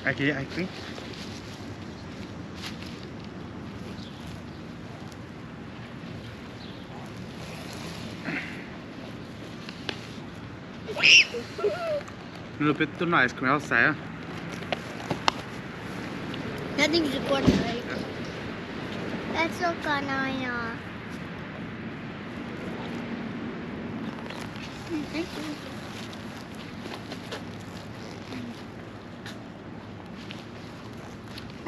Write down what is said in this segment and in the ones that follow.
Aquí, aquí. Little bit too nice cream outside. Nothing's recording, right? That's so kind of. Thank you.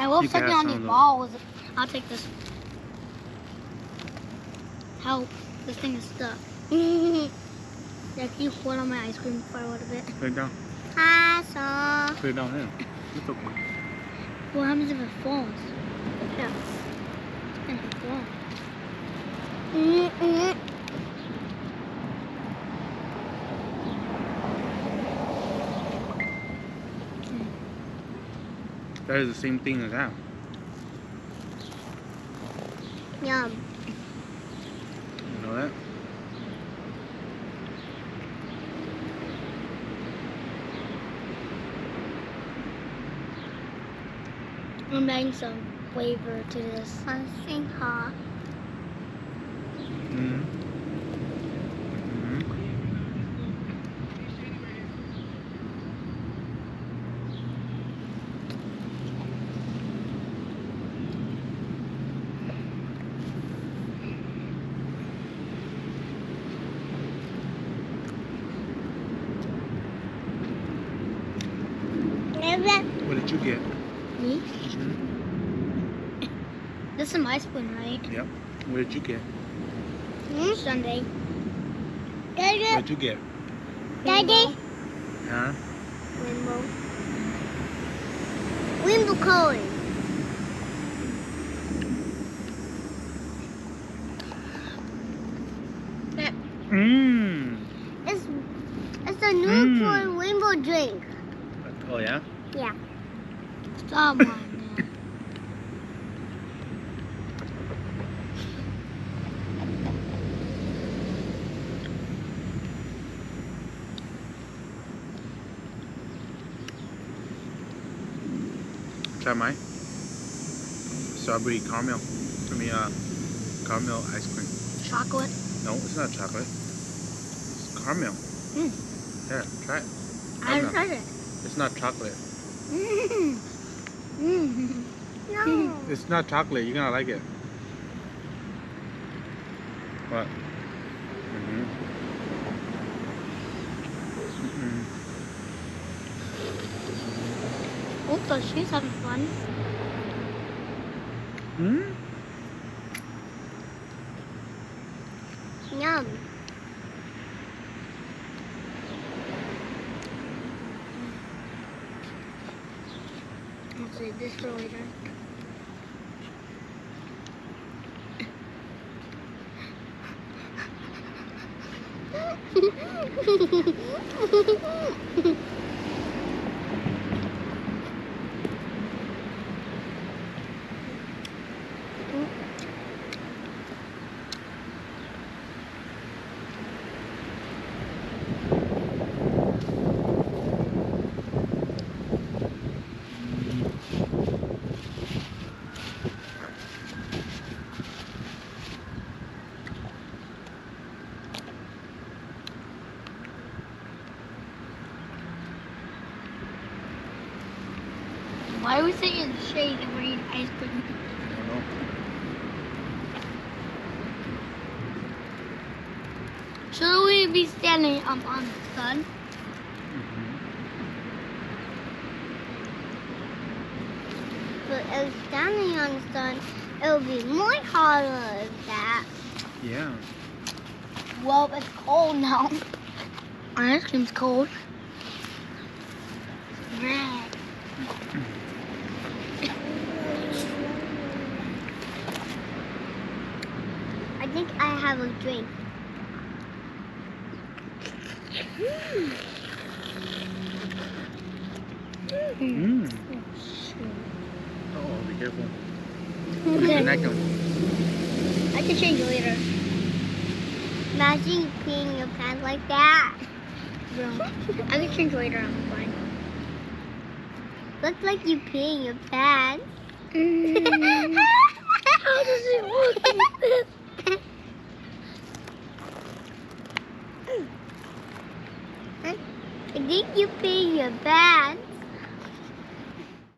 I love You can sucking have on some these of those. balls. I'll take this. Help. This thing is stuck. Yeah, can you hold on my ice cream for a little bit? Put it down. Awesome. Put it down there. It's okay. What happens if it falls? Yeah. It's gonna fall. That is the same thing as that. Yum. You know that? I'm adding some flavor to this. Something hot. Mm-hmm. What did you get? Me? Mm-hmm. This is my spoon, right? Yep. What did you get? Sunday. What did you get? Daddy. Huh? Rainbow. Rainbow color. Mmm. It's a neutral rainbow drink. Oh yeah? Yeah. Stop mine now. Try mine. Strawberry caramel. Caramel ice cream. Chocolate. No, it's not chocolate. It's caramel. Here, try it. I haven't tried it. It's not chocolate. No. It's not chocolate. You're gonna like it. What? Oh, so she's having fun. Hmm? Yum. I'll save this for later. Why are we sitting in the shade and we're eating ice cream? I don't know. Should we be standing on the sun? But if standing on the sun, it will be more hotter than that. Yeah. Well, it's cold now. Our ice cream's cold. Red. I think I have a drink. Mmm. Oh, be careful. Disconnect them. I can change later. Imagine peeing your pants like that. Bro, I can change later. I'm fine. Looks like you pee in your pants. How does it work? I think you pee in your pants.